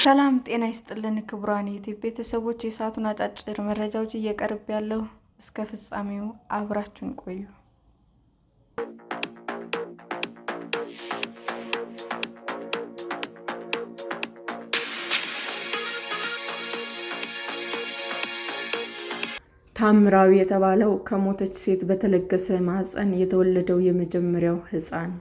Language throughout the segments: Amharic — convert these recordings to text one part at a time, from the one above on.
ሰላም ጤና ይስጥልን ክቡራን የዩቲዩብ ቤተሰቦች፣ የሰዓቱን አጫጭር መረጃዎች እየቀርብ ያለው እስከ ፍጻሜው አብራችሁን ቆዩ። ታምራዊ የተባለው ከሞተች ሴት በተለገሰ ማህፀን የተወለደው የመጀመሪያው ሕፃን።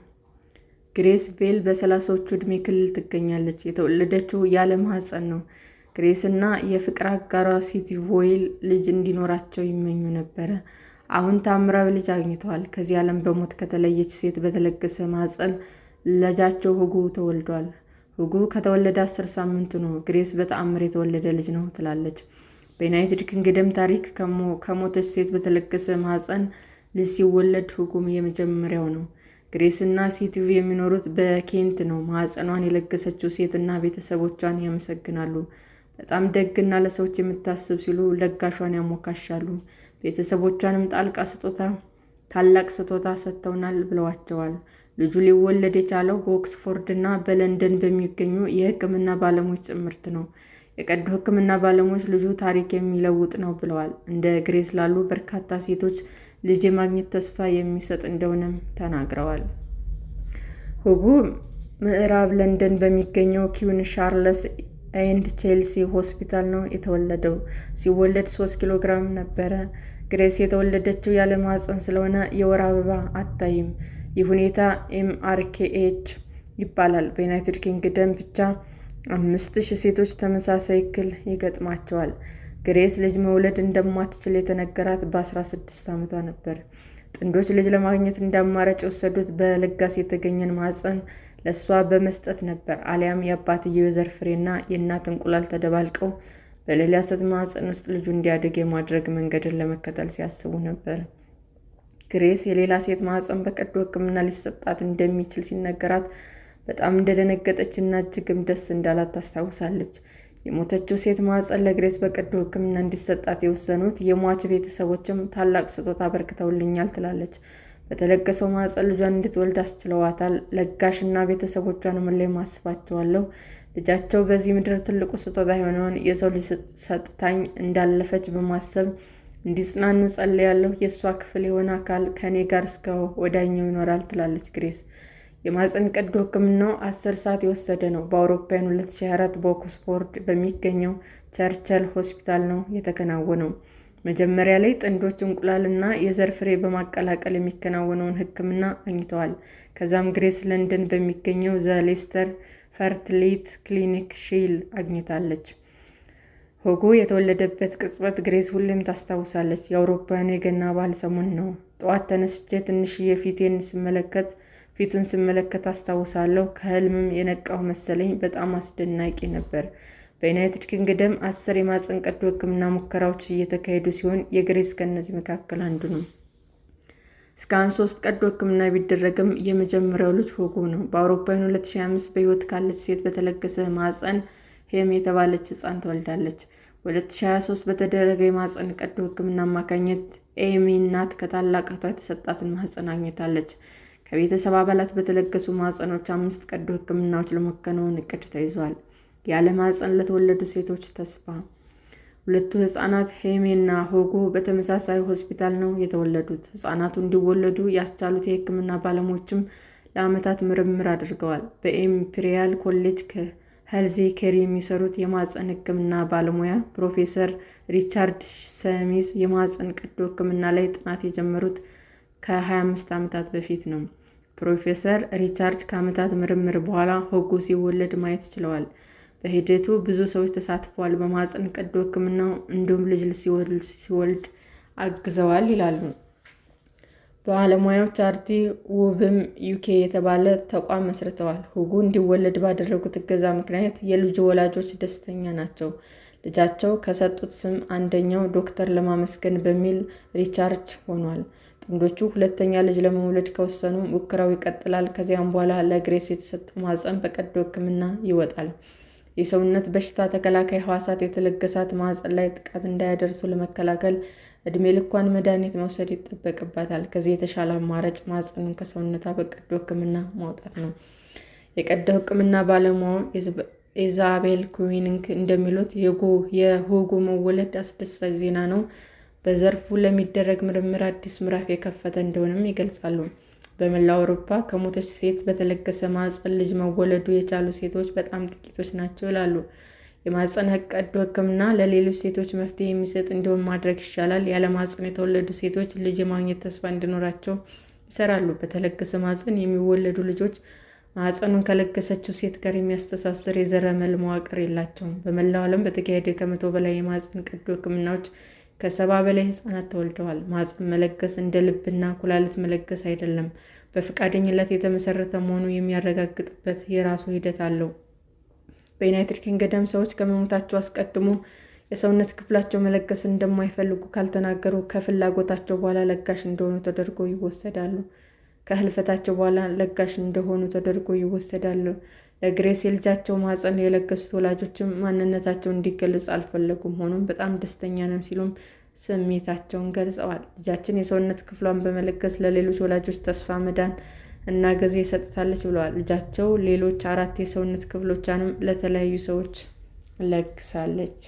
ግሬስ ቬል በ30ዎቹ ዕድሜ ክልል ትገኛለች። የተወለደችው ያለ ማህፀን ነው። ግሬስ እና የፍቅር አጋሯ ሲቲ ቮይል ልጅ እንዲኖራቸው ይመኙ ነበረ። አሁን ታምራዊ ልጅ አግኝተዋል። ከዚህ ዓለም በሞት ከተለየች ሴት በተለገሰ ማህፀን ልጃቸው ሁጎ ተወልዷል። ሁጎ ከተወለደ 10 ሳምንቱ ነው። ግሬስ በተአምር የተወለደ ልጅ ነው ትላለች። በዩናይትድ ኪንግደም ታሪክ ከሞተች ሴት በተለገሰ ማህፀን ልጅ ሲወለድ ሁጎ የመጀመሪያው ነው። ግሬስ እና ሲቲቭ የሚኖሩት በኬንት ነው። ማህፀኗን የለገሰችው ሴት እና ቤተሰቦቿን ያመሰግናሉ። በጣም ደግ እና ለሰዎች የምታስብ ሲሉ ለጋሿን ያሞካሻሉ። ቤተሰቦቿንም ታላቅ ስጦታ ሰጥተውናል ብለዋቸዋል። ልጁ ሊወለድ የቻለው በኦክስፎርድ እና በለንደን በሚገኙ የሕክምና ባለሙያዎች ጥምረት ነው። የቀዶ ሕክምና ባለሙያዎች ልጁ ታሪክ የሚለውጥ ነው ብለዋል። እንደ ግሬስ ላሉ በርካታ ሴቶች ልጅ የማግኘት ተስፋ የሚሰጥ እንደሆነም ተናግረዋል። ሁጎ ምዕራብ ለንደን በሚገኘው ኪውን ቻርልስ ኤንድ ቼልሲ ሆስፒታል ነው የተወለደው። ሲወለድ 3 ኪሎ ግራም ነበረ። ግሬስ የተወለደችው ያለ ማህፀን ስለሆነ የወር አበባ አታይም። ይህ ሁኔታ ኤምአርኬኤች ይባላል። በዩናይትድ ኪንግደም ብቻ 5000 ሴቶች ተመሳሳይ እክል ይገጥማቸዋል። ግሬስ ልጅ መውለድ እንደማትችል የተነገራት በ16 ዓመቷ ነበር። ጥንዶች ልጅ ለማግኘት እንደ አማራጭ የወሰዱት በልጋስ የተገኘን ማህፀን ለእሷ በመስጠት ነበር፣ አሊያም የአባትየው የዘር ፍሬና የእናት እንቁላል ተደባልቀው በሌላ ሴት ማህፀን ውስጥ ልጁ እንዲያድግ የማድረግ መንገድን ለመከተል ሲያስቡ ነበር። ግሬስ የሌላ ሴት ማህፀን በቀዶ ሕክምና ሊሰጣት እንደሚችል ሲነገራት በጣም እንደደነገጠች እና እጅግም ደስ እንዳላት ታስታውሳለች። የሞተችው ሴት ማህፀን ለግሬስ በቀዶ ሕክምና እንዲሰጣት የወሰኑት የሟች ቤተሰቦችም ታላቅ ስጦታ አበርክተውልኛል ትላለች። በተለገሰው ማህፀን ልጇን እንድትወልድ አስችለዋታል። ለጋሽ እና ቤተሰቦቿን ሁሌም አስባቸዋለሁ። ልጃቸው በዚህ ምድር ትልቁ ስጦታ የሆነውን የሰው ልጅ ሰጥታኝ እንዳለፈች በማሰብ እንዲጽናኑ ጸልያለሁ። የእሷ ክፍል የሆነ አካል ከእኔ ጋር እስከ ወዲያኛው ይኖራል ትላለች ግሬስ። የማህፀን ቀዶ ሕክምናው 10 ሰዓት የወሰደ ነው። በአውሮፓውያን 2024 በኦክስፎርድ በሚገኘው ቸርችል ሆስፒታል ነው የተከናወነው። መጀመሪያ ላይ ጥንዶች እንቁላል እና የዘር ፍሬ በማቀላቀል የሚከናወነውን ሕክምና አግኝተዋል። ከዛም ግሬስ ለንደን በሚገኘው ዘ ሌስተር ፈርቲሊቲ ክሊኒክ ሺል አግኝታለች። ሁጎ የተወለደበት ቅጽበት ግሬስ ሁሌም ታስታውሳለች። የአውሮፓውያኑ የገና በዓል ሰሞን ነው። ጠዋት ተነስቼ ትንሽዬ ፊቱን ስመለከት አስታውሳለሁ። ከህልምም የነቃሁ መሰለኝ። በጣም አስደናቂ ነበር። በዩናይትድ ኪንግደም 10 የማህፀን ቀዶ ሕክምና ሙከራዎች እየተካሄዱ ሲሆን የግሬስ ከእነዚህ መካከል አንዱ ነው። እስካሁን 3 ቀዶ ሕክምና ቢደረግም የመጀመሪያው ልጅ ሁጎ ነው። በአውሮፓውያን 2025 በሕይወት ካለች ሴት በተለገሰ ማህፀን ሄም የተባለች ሕፃን ተወልዳለች። 2023 በተደረገ የማህፀን ቀዶ ሕክምና አማካኝነት ኤሚ እናት ከታላቅ እህቷ የተሰጣትን ማህፀን አግኝታለች። ከቤተሰብ አባላት በተለገሱ ማህፀኖች 5 ቀዶ ሕክምናዎች ለማከናወን እቅድ ተይዟል። ያለ ማህፀን ለተወለዱ ሴቶች ተስፋ። ሁለቱ ህፃናት ሄሜ እና ሁጎ በተመሳሳይ ሆስፒታል ነው የተወለዱት። ህፃናቱ እንዲወለዱ ያስቻሉት የሕክምና ባለሙያዎችም ለዓመታት ምርምር አድርገዋል። በኢምፔሪያል ኮሌጅ ሄልዝ ኬር የሚሰሩት የማህፀን ሕክምና ባለሙያ ፕሮፌሰር ሪቻርድ ሰሚስ የማህፀን ቀዶ ሕክምና ላይ ጥናት የጀመሩት ከ25 ዓመታት በፊት ነው። ፕሮፌሰር ሪቻርድ ከዓመታት ምርምር በኋላ ሁጎ ሲወለድ ማየት ችለዋል። በሂደቱ ብዙ ሰዎች ተሳትፈዋል። በማህፀን ቀዶ ሕክምናው እንዲሁም ልጅ ሲወልድ አግዘዋል ይላሉ ባለሙያዎች። አርቲ ውብም ዩኬ የተባለ ተቋም መስርተዋል። ሁጎ እንዲወለድ ባደረጉት እገዛ ምክንያት የልጁ ወላጆች ደስተኛ ናቸው። ልጃቸው ከሰጡት ስም አንደኛው ዶክተር ለማመስገን በሚል ሪቻርድ ሆኗል። ጥንዶቹ ሁለተኛ ልጅ ለመውለድ ከወሰኑ ሙከራው ይቀጥላል። ከዚያም በኋላ ለግሬስ የተሰጠው ማህፀን በቀዶ ሕክምና ይወጣል። የሰውነት በሽታ ተከላካይ ሕዋሳት የተለገሳት ማህፀን ላይ ጥቃት እንዳያደርሱ ለመከላከል ዕድሜ ልኳን መድኃኒት መውሰድ ይጠበቅባታል። ከዚህ የተሻለ አማራጭ ማህፀኑን ከሰውነቷ በቀዶ ሕክምና ማውጣት ነው። የቀዶ ሕክምና ባለሙያው ኢዛቤል ኩዊንግ እንደሚሉት የሁጎ መወለድ አስደሳች ዜና ነው። በዘርፉ ለሚደረግ ምርምር አዲስ ምዕራፍ የከፈተ እንደሆነም ይገልጻሉ። በመላው አውሮፓ ከሞተች ሴት በተለገሰ ማህፀን ልጅ መወለዱ የቻሉ ሴቶች በጣም ጥቂቶች ናቸው ይላሉ። የማህፀን ቀዶ ሕክምና ለሌሎች ሴቶች መፍትሄ የሚሰጥ እንዲሆን ማድረግ ይቻላል። ያለ ማህፀን የተወለዱ ሴቶች ልጅ የማግኘት ተስፋ እንዲኖራቸው ይሰራሉ። በተለገሰ ማህፀን የሚወለዱ ልጆች ማህፀኑን ከለገሰችው ሴት ጋር የሚያስተሳስር የዘረመል መዋቅር የላቸውም። በመላው ዓለም በተካሄዱ ከ100 በላይ የማህፀን ቀዶ ሕክምናዎች ከ70 በላይ ህጻናት ተወልደዋል። ማህፀን መለገስ እንደ ልብና ኩላሊት መለገስ አይደለም፣ በፈቃደኝነት የተመሰረተ መሆኑ የሚያረጋግጥበት የራሱ ሂደት አለው። በዩናይትድ ኪንግደም ሰዎች ከመሞታቸው አስቀድሞ የሰውነት ክፍላቸው መለገስ እንደማይፈልጉ ካልተናገሩ ከፍላጎታቸው በኋላ ለጋሽ እንደሆኑ ተደርጎ ይወሰዳሉ። ከህልፈታቸው በኋላ ለጋሽ እንደሆኑ ተደርጎ ይወሰዳሉ። ለግሬስ የልጃቸው ማህፀን የለገሱት ወላጆችም ማንነታቸው እንዲገለጽ አልፈለጉም። ሆኖም በጣም ደስተኛ ነን ሲሉም ስሜታቸውን ገልጸዋል። ልጃችን የሰውነት ክፍሏን በመለገስ ለሌሎች ወላጆች ተስፋ፣ መዳን እና ጊዜ ሰጥታለች ብለዋል። ልጃቸው ሌሎች 4 የሰውነት ክፍሎቿንም ለተለያዩ ሰዎች ለግሳለች።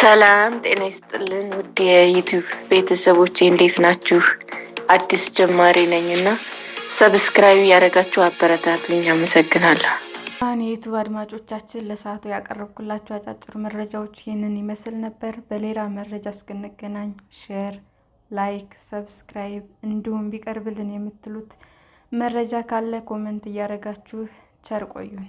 ሰላም ጤና ይስጥልን ውድ የዩቲዩብ ቤተሰቦቼ እንዴት ናችሁ? አዲስ ጀማሪ ነኝ እና ሰብስክራይብ ያደረጋችሁ አበረታቱኝ። አመሰግናለሁ። የዩቲዩብ አድማጮቻችን ለሰዓቱ ያቀረብኩላችሁ አጫጭር መረጃዎች ይህንን ይመስል ነበር። በሌላ መረጃ እስክንገናኝ ሼር፣ ላይክ፣ ሰብስክራይብ እንዲሁም ቢቀርብልን የምትሉት መረጃ ካለ ኮመንት እያደረጋችሁ ቸር ቆዩን።